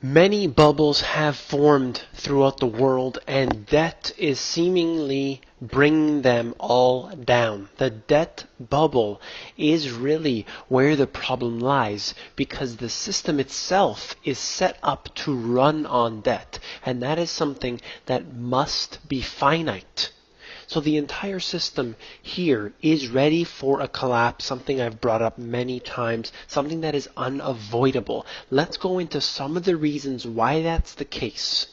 Many bubbles have formed throughout the world, and debt is seemingly bringing them all down. The debt bubble is really where the problem lies because the system itself is set up to run on debt, and that is something that must be finite. So the entire system here is ready for a collapse, something I've brought up many times, something that is unavoidable. Let's go into some of the reasons why that's the case.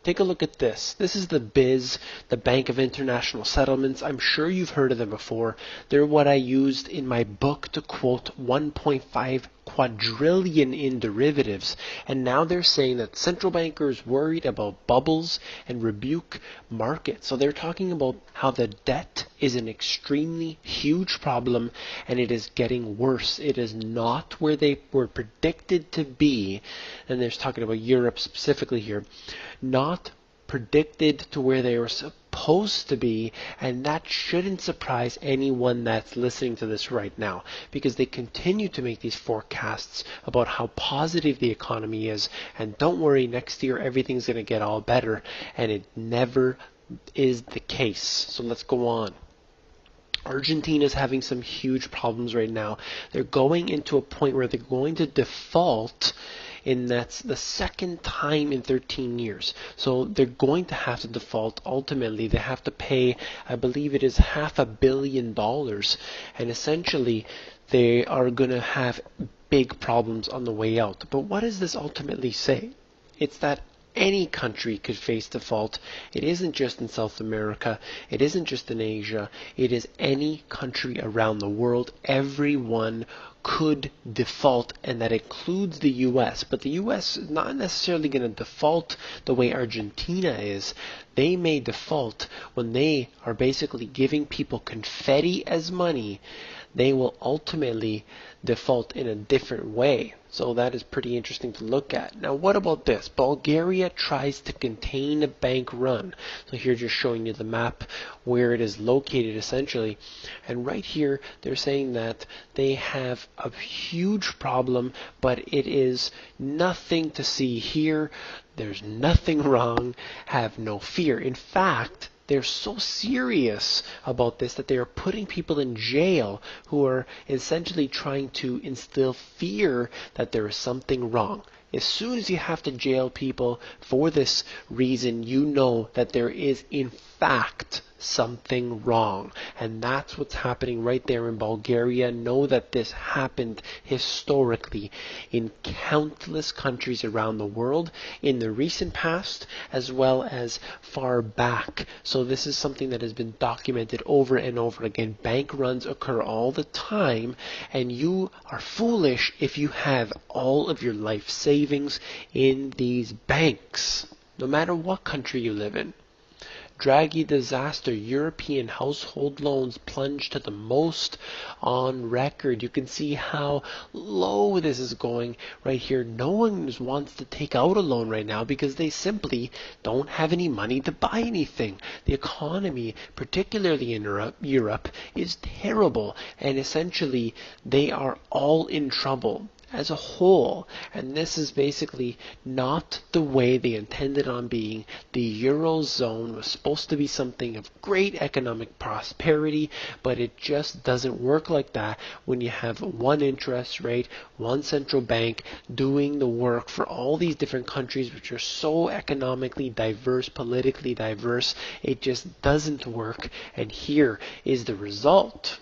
Take a look at this. This is the BIS, the Bank of International Settlements. I'm sure you've heard of them before. They're what I used in my book to quote 1.5 quadrillion in derivatives. And now they're saying that central bankers worried about bubbles and rebuke markets. So they're talking about how the debt is an extremely huge problem and it is getting worse. It is not where they were predicted to be. And they're talking about Europe specifically here. Not predicted to where they were supposed to be, and that shouldn't surprise anyone that's listening to this right now because they continue to make these forecasts about how positive the economy is, and don't worry, next year everything's going to get all better, and it never is the case. So let's go on. Argentina is having some huge problems right now. They're going into a point where they're going to default, and that's the second time in 13 years. So they're going to have to default. Ultimately, they have to pay, I believe it is $500 million, and essentially they are going to have big problems on the way out. But what does this ultimately say? It's that any country could face default. It isn't just in South America. It isn't just in Asia. It is any country around the world. Everyone could default, and that includes the US. But the US is not necessarily going to default the way Argentina is. They may default when they are basically giving people confetti as money. They will ultimately default in a different way. So that is pretty interesting to look at. Now, what about this? Bulgaria tries to contain a bank run. So here just showing you the map where it is located essentially. And right here, they're saying that they have a huge problem, but it is nothing to see here. There's nothing wrong. Have no fear. In fact, they're so serious about this that they are putting people in jail who are essentially trying to instill fear that there is something wrong. As soon as you have to jail people for this reason, you know that there is in fact something wrong. And that's what's happening right there in Bulgaria. Know that this happened historically in countless countries around the world in the recent past as well as far back. So this is something that has been documented over and over again. Bank runs occur all the time, and you are foolish if you have all of your life savings in these banks, no matter what country you live in. Draghi disaster, European household loans plunged to the most on record. You can see how low this is going right here. No one wants to take out a loan right now because they simply don't have any money to buy anything. The economy, particularly in Europe, is terrible, and essentially they are all in trouble as a whole, and this is basically not the way they intended on being. The Eurozone was supposed to be something of great economic prosperity, but it just doesn't work like that when you have one interest rate, one central bank doing the work for all these different countries which are so economically diverse, politically diverse. It just doesn't work, and here is the result.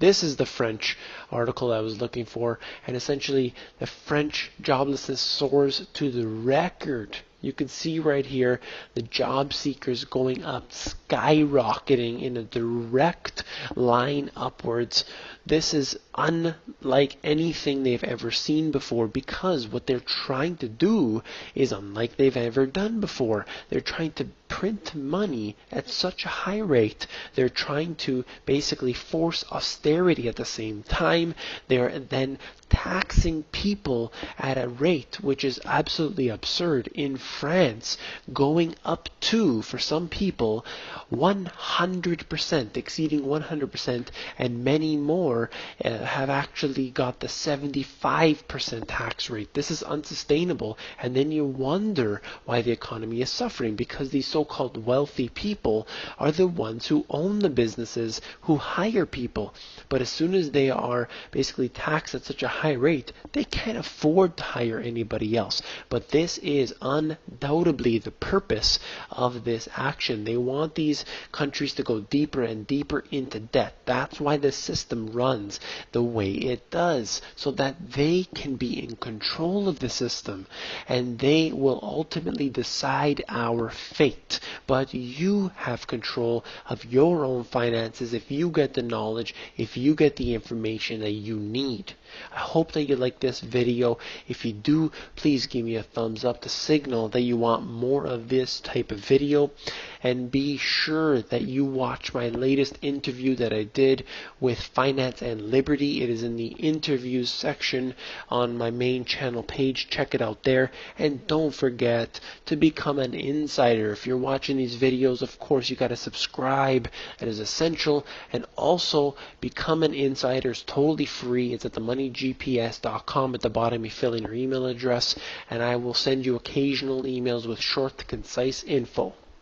This is the French article I was looking for, and essentially the French joblessness soars to the record. You can see right here the job seekers going up, skyrocketing in a direct line upwards. This is unlike anything they've ever seen before because what they're trying to do is unlike they've ever done before. They're trying to print money at such a high rate. They're trying to basically force austerity at the same time. They're then taxing people at a rate which is absolutely absurd. In France, going up to, for some people, 100%, exceeding 100%, and many more have actually got the 75% tax rate. This is unsustainable, and then you wonder why the economy is suffering, because these so-called wealthy people are the ones who own the businesses, who hire people. But as soon as they are basically taxed at such a high rate, they can't afford to hire anybody else. But this is undoubtedly the purpose of this action. They want these countries to go deeper and deeper into debt. That's why the system runs the way it does, so that they can be in control of the system, and they will ultimately decide our fate. But you have control of your own finances if you get the knowledge, if you get the information that you need. I hope that you like this video. If you do, please give me a thumbs up to signal that you want more of this type of video. And be sure that you watch my latest interview that I did with Finance and Liberty. It is in the interviews section on my main channel page. Check it out there. And don't forget to become an insider. If you're watching these videos, of course, you got to subscribe. It is essential. And also become an insider. It's totally free. It's at themoneygps.com. At the bottom, you fill in your email address, and I will send you occasional emails with short, concise info.